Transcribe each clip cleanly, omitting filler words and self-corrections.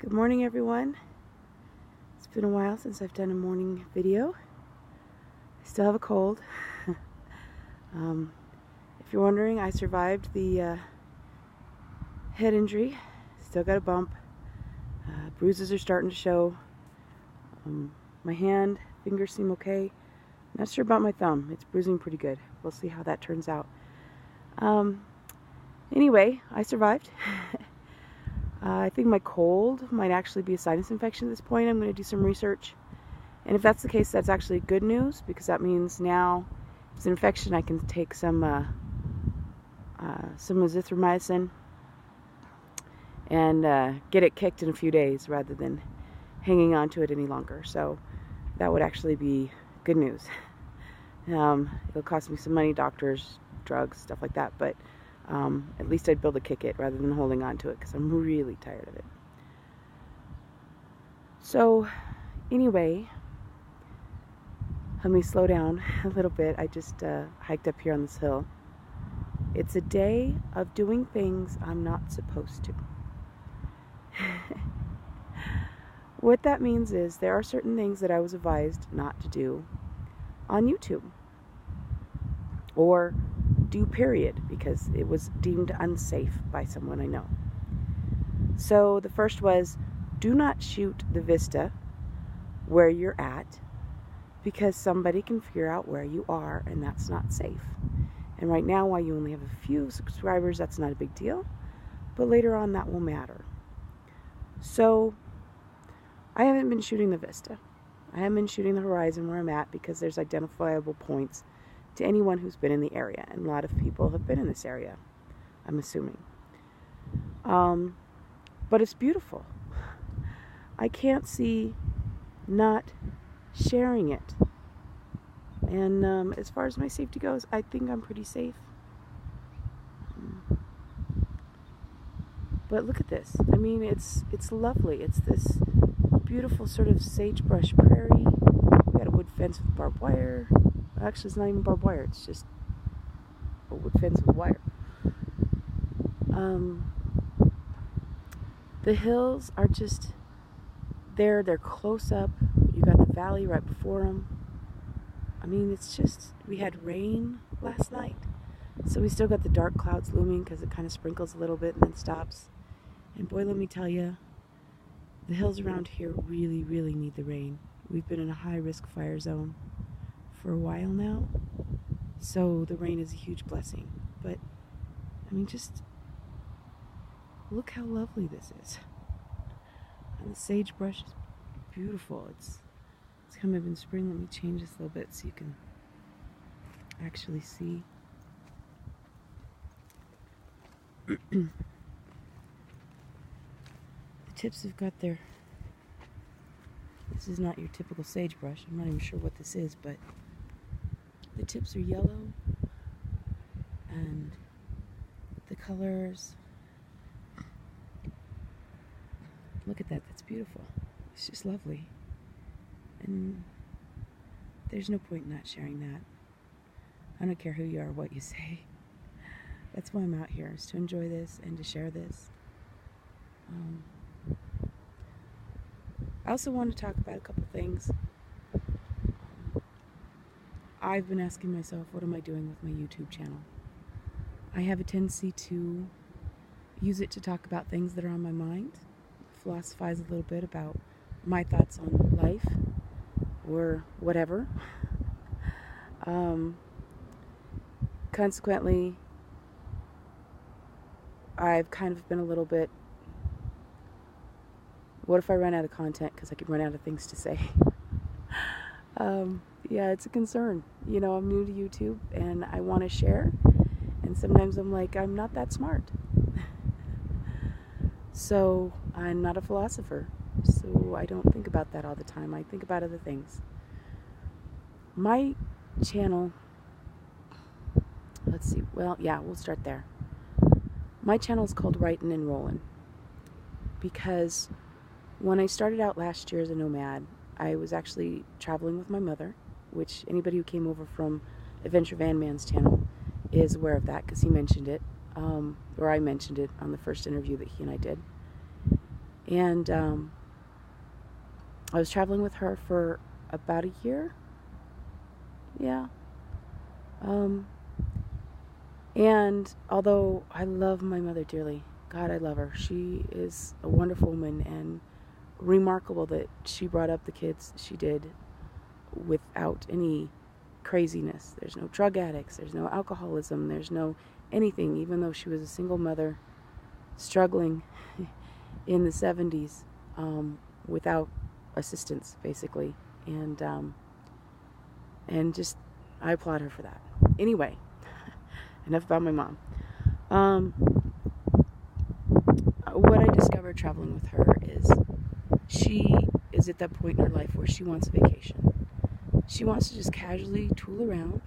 Good morning, everyone. It's been a while since I've done a morning video. I still have a cold. If you're wondering, I survived the head injury. Still got a bump. Bruises are starting to show. My hand, fingers seem okay. Not sure about my thumb. It's bruising pretty good. We'll see how that turns out. Anyway, I survived. I think my cold might actually be a sinus infection at this point. I'm going to do some research. And if that's the case, that's actually good news, because that means now if it's an infection, I can take some azithromycin and get it kicked in a few days rather than hanging on to it any longer. So that would actually be good news. It'll cost me some money, doctors, drugs, stuff like that, but at least I'd be able to kick it rather than holding on to it, because I'm really tired of it. So anyway, let me slow down a little bit. I just hiked up here on this hill. It's a day of doing things I'm not supposed to. What that means is there are certain things that I was advised not to do on YouTube, or do period, because it was deemed unsafe by someone I know. So the first was, do not shoot the vista where you're at, because somebody can figure out where you are, and that's not safe. And right now, while you only have a few subscribers, that's not a big deal, but later on that will matter. So I haven't been shooting the vista. I haven't been shooting the horizon where I'm at, because there's identifiable points to anyone who's been in the area, and a lot of people have been in this area, I'm assuming. But it's beautiful. I can't see not sharing it. And as far as my safety goes, I think I'm pretty safe. But look at this. I mean, it's lovely. It's this beautiful sort of sagebrush prairie. We got a wood fence with barbed wire. Actually, it's not even barbed wire. It's just a wood fence with wire. The hills are just there. They're close up. You got the valley right before them. I mean, it's just, we had rain last night, so we still got the dark clouds looming, because it kind of sprinkles a little bit and then stops. And boy, let me tell you, the hills around here really, really need the rain. We've been in a high-risk fire zone for a while now, so the rain is a huge blessing. But I mean, just look how lovely this is. And the sagebrush is beautiful. It's come up in spring. Let me change this a little bit so you can actually see. The tips have got their, this is not your typical sagebrush. I'm not even sure what this is, but the tips are yellow, and the colors, look at that, that's beautiful. It's just lovely. And there's no point in not sharing that. I don't care who you are or what you say. That's why I'm out here, is to enjoy this and to share this. I also want to talk about a couple things. I've been asking myself, what am I doing with my YouTube channel? I have a tendency to use it to talk about things that are on my mind, philosophize a little bit about my thoughts on life, or whatever. Consequently, I've kind of been a little bit, what if I run out of content because I could run out of things to say? Yeah, it's a concern. You know, I'm new to YouTube and I want to share, and sometimes I'm like, I'm not that smart. So I'm not a philosopher, so I don't think about that all the time. I think about other things. My channel, let's see, well, yeah, we'll start there. My channel is called Writin' and Rollin', because when I started out last year as a nomad, I was actually traveling with my mother, which anybody who came over from Adventure Van Man's channel is aware of that, because he mentioned it, or I mentioned it on the first interview that he and I did. And I was traveling with her for about a year. Yeah. And although I love my mother dearly, God, I love her. She is a wonderful woman, and remarkable that she brought up the kids she did without any craziness. There's no drug addicts, there's no alcoholism, there's no anything, even though she was a single mother struggling in the 70s without assistance, basically. And just, I applaud her for that. Anyway, enough about my mom. What I discovered traveling with her is she is at that point in her life where she wants a vacation. She wants to just casually tool around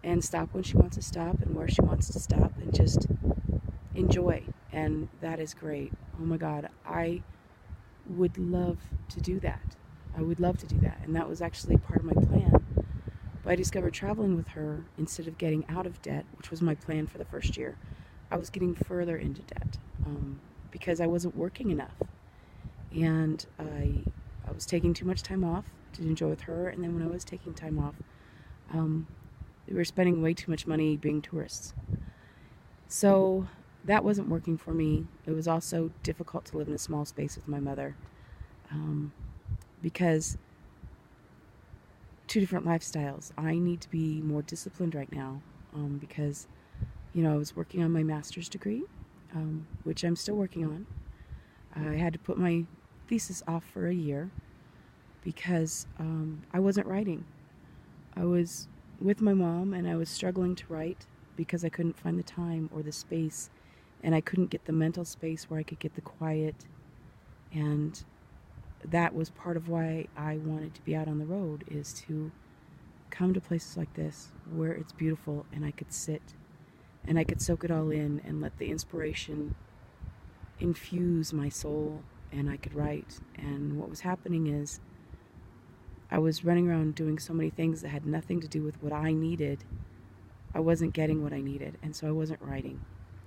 and stop when she wants to stop and where she wants to stop and just enjoy. And that is great. Oh my God, I would love to do that. I would love to do that. And that was actually part of my plan. But I discovered traveling with her, instead of getting out of debt, which was my plan for the first year, I was getting further into debt because I wasn't working enough. And I was taking too much time off to enjoy with her. And then when I was taking time off, we were spending way too much money being tourists. So that wasn't working for me. It was also difficult to live in a small space with my mother because two different lifestyles. I need to be more disciplined right now because, I was working on my master's degree, which I'm still working on. I had to put my thesis off for a year because I wasn't writing. I was with my mom and I was struggling to write because I couldn't find the time or the space, and I couldn't get the mental space where I could get the quiet. And that was part of why I wanted to be out on the road, is to come to places like this where it's beautiful and I could sit and I could soak it all in and let the inspiration infuse my soul and I could write. And what was happening is I was running around doing so many things that had nothing to do with what I needed. I wasn't getting what I needed, and so I wasn't writing,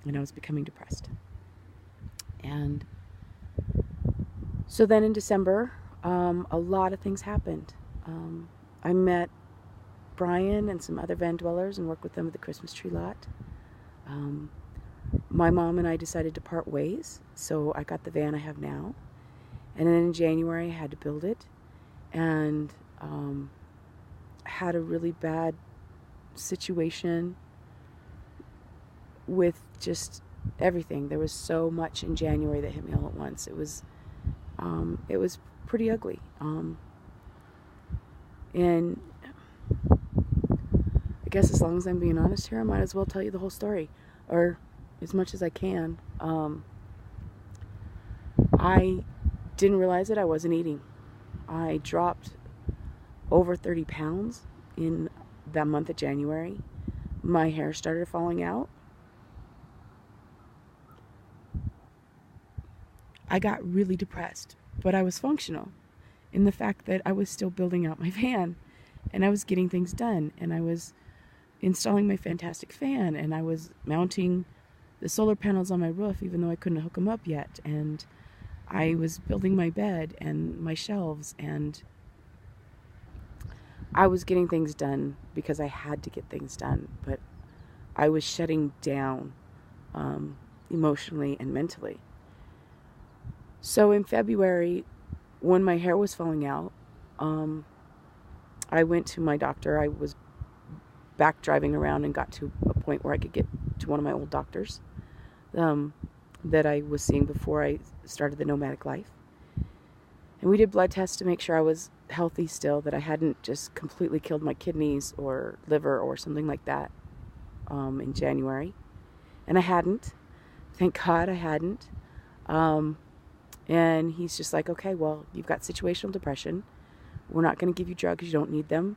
and I was becoming depressed. And so then in December, a lot of things happened. I met Brian and some other van dwellers and worked with them at the Christmas tree lot. My mom and I decided to part ways, so I got the van I have now. And then in January, I had to build it, and had a really bad situation with just everything. There was so much in January that hit me all at once. It was pretty ugly. And I guess as long as I'm being honest here, I might as well tell you the whole story, or as much as I can. I didn't realize it. I wasn't eating. I dropped over 30 pounds in that month of January. My hair started falling out. I got really depressed, but I was functional in the fact that I was still building out my van, and I was getting things done, and I was installing my fantastic fan, and I was mounting the solar panels on my roof even though I couldn't hook them up yet, and I was building my bed and my shelves, and I was getting things done because I had to get things done, but I was shutting down emotionally and mentally. So in February, when my hair was falling out, I went to my doctor. I was back driving around and got to a point where I could get to one of my old doctors that I was seeing before I started the nomadic life. And we did blood tests to make sure I was healthy still, that I hadn't just completely killed my kidneys or liver or something like that in January. And I hadn't. Thank God I hadn't. And he's just like, okay, well, you've got situational depression. We're not going to give you drugs. You don't need them.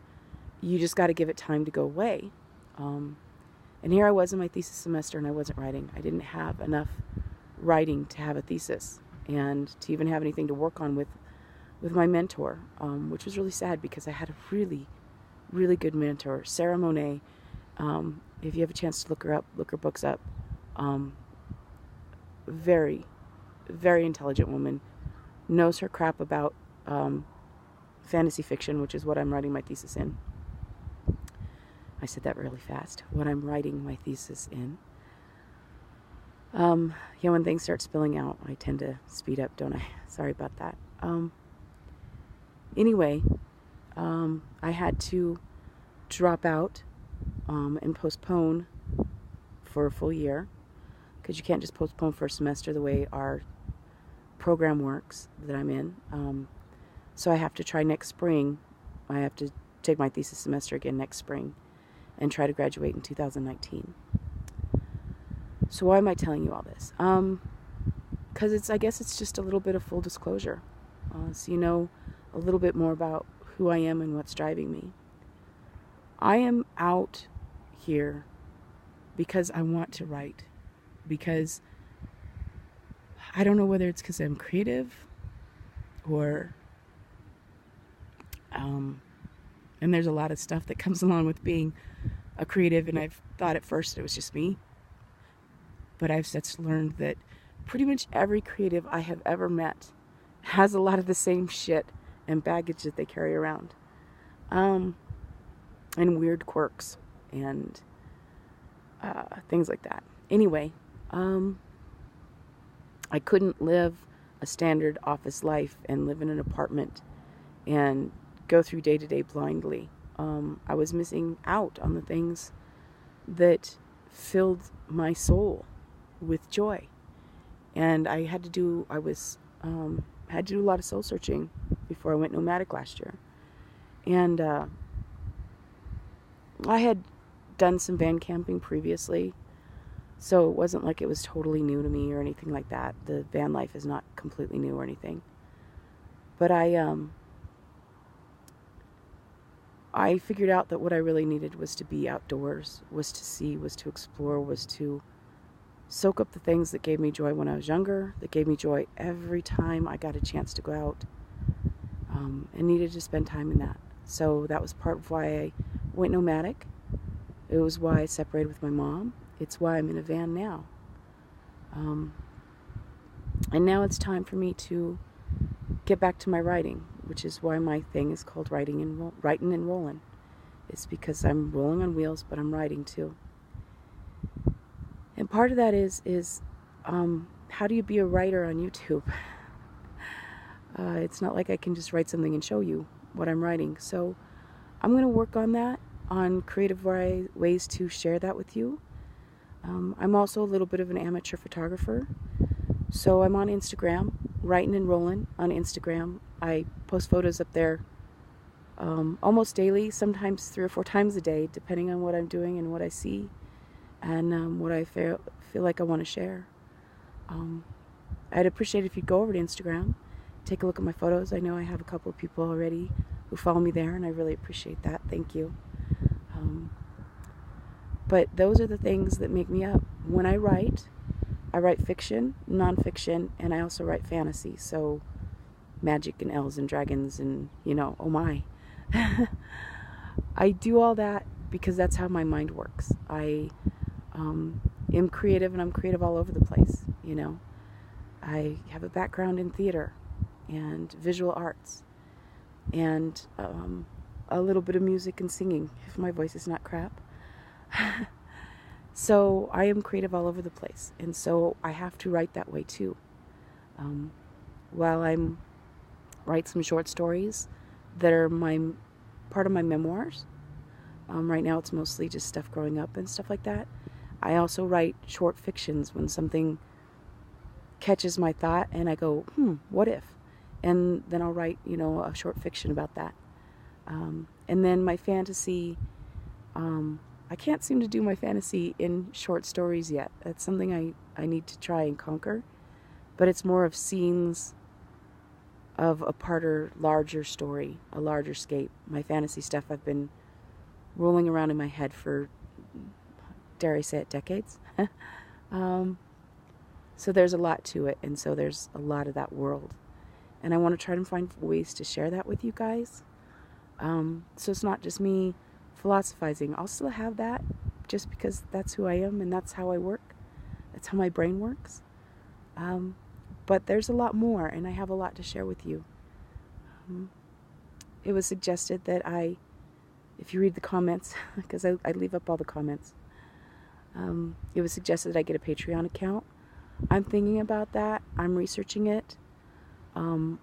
You just got to give it time to go away. And here I was in my thesis semester, and I wasn't writing. I didn't have enough writing to have a thesis and to even have anything to work on with my mentor, which was really sad because I had a really, really good mentor, Sarah Monet. If you have a chance to look her up, look her books up. Very, very intelligent woman, knows her crap about fantasy fiction, which is what I'm writing my thesis in. I said that really fast. What I'm writing my thesis in. When things start spilling out, I tend to speed up, don't I? Sorry about that. Anyway, I had to drop out and postpone for a full year, because you can't just postpone for a semester the way our program works that I'm in. So I have to try next spring. I have to take my thesis semester again next spring and try to graduate in 2019. So why am I telling you all this? Because I guess it's just a little bit of full disclosure. So you know a little bit more about who I am and what's driving me. I am out here because I want to write. Because I don't know whether it's because I'm creative or and there's a lot of stuff that comes along with being a creative, and I've thought at first it was just me. But I've since learned that pretty much every creative I have ever met has a lot of the same shit and baggage that they carry around. And weird quirks and things like that. Anyway, I couldn't live a standard office life and live in an apartment and go through day to day blindly. I was missing out on the things that filled my soul with joy, and I had to do a lot of soul searching before I went nomadic last year. And I had done some van camping previously, so it wasn't like it was totally new to me or anything like that. The van life is not completely new or anything. But I figured out that what I really needed was to be outdoors, was to see, was to explore, was to soak up the things that gave me joy when I was younger, that gave me joy every time I got a chance to go out, and needed to spend time in that. So that was part of why I went nomadic. It was why I separated with my mom. It's why I'm in a van now. And now it's time for me to get back to my writing, which is why my thing is called Writing and Rolling. It's because I'm rolling on wheels, but I'm writing too. And part of that is how do you be a writer on YouTube? It's not like I can just write something and show you what I'm writing. So I'm going to work on that, on creative ways to share that with you. I'm also a little bit of an amateur photographer. So I'm on Instagram, Writing and Rolling on Instagram. I post photos up there almost daily, sometimes 3 or 4 times a day, depending on what I'm doing and what I see and what I feel like I want to share. I'd appreciate it if you'd go over to Instagram, take a look at my photos. I know I have a couple of people already who follow me there, and I really appreciate that. Thank you. But those are the things that make me up. When I write fiction, nonfiction, and I also write fantasy. So magic and elves and dragons and, oh my. I do all that because that's how my mind works. I am creative, and I'm creative all over the place, I have a background in theater and visual arts and a little bit of music and singing, if my voice is not crap. So I am creative all over the place, and so I have to write that way too. While I'm write some short stories that are part of my memoirs. Right now it's mostly just stuff growing up and stuff like that. I also write short fictions when something catches my thought and I go, what if? And then I'll write, a short fiction about that. And then my fantasy, I can't seem to do my fantasy in short stories yet. That's something I need to try and conquer. But it's more of scenes of a larger story, a larger scape. My fantasy stuff I've been rolling around in my head for, dare I say it, decades. So there's a lot to it, and so there's a lot of that world. And I want to try to find ways to share that with you guys. So it's not just me philosophizing. I'll still have that just because that's who I am and that's how I work. That's how my brain works. But there's a lot more, and I have a lot to share with you. It was suggested that if you read the comments, because I leave up all the comments, it was suggested that I get a Patreon account. I'm thinking about that. I'm researching it. One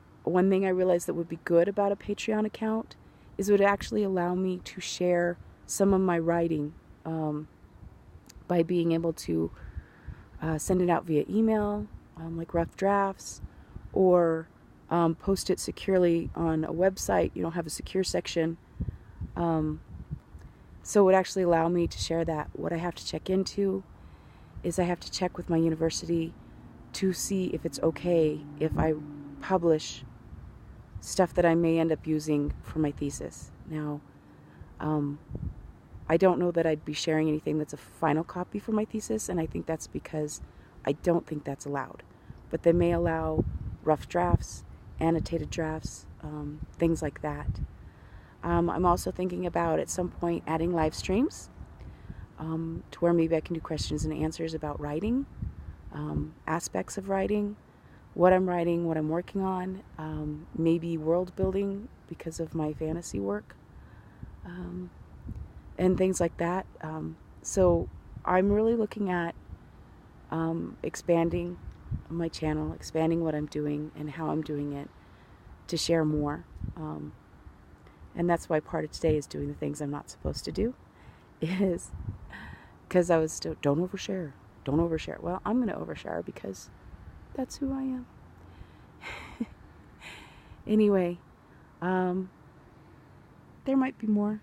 thing I realized that would be good about a Patreon account is it would actually allow me to share some of my writing by being able to send it out via email, like rough drafts, or post it securely on a website. You don't have a secure section. So it would actually allow me to share that. What I have to check into is I have to check with my university to see if it's okay if I publish stuff that I may end up using for my thesis. Now, I don't know that I'd be sharing anything that's a final copy for my thesis, and I think that's because I don't think that's allowed. But they may allow rough drafts, annotated drafts, things like that. I'm also thinking about at some point adding live streams to where maybe I can do questions and answers about writing, aspects of writing, what I'm writing, what I'm working on, maybe world building because of my fantasy work, and things like that. So I'm really looking at expanding my channel, expanding what I'm doing and how I'm doing it to share more. And that's why part of today is doing the things I'm not supposed to do, is because I was still, don't overshare. Well, I'm going to overshare because that's who I am. Anyway, there might be more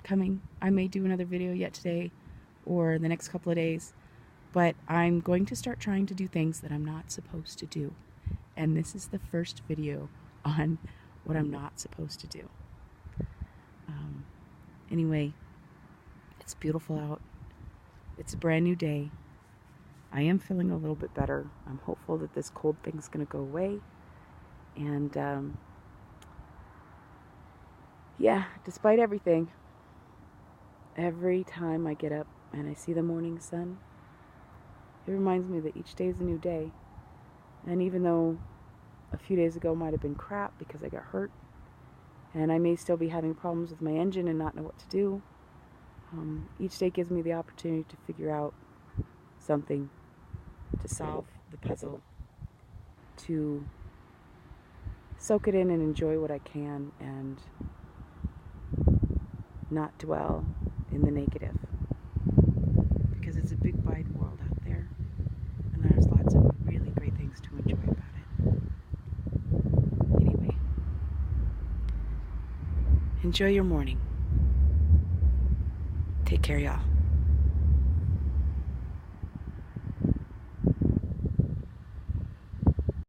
coming. I may do another video yet today or the next couple of days, but I'm going to start trying to do things that I'm not supposed to do. And this is the first video on what I'm not supposed to do. Anyway, it's beautiful out. It's a brand new day. I am feeling a little bit better. I'm hopeful that this cold thing's going to go away. And yeah, despite everything, every time I get up and I see the morning sun, it reminds me that each day is a new day. And even though a few days ago might have been crap because I got hurt, and I may still be having problems with my engine and not know what to do, each day gives me the opportunity to figure out something, to solve the puzzle, to soak it in and enjoy what I can and not dwell in the negative. Because it's a big wide world out there, and there's lots of really great things to enjoy about it. Anyway, enjoy your morning. Take care, y'all.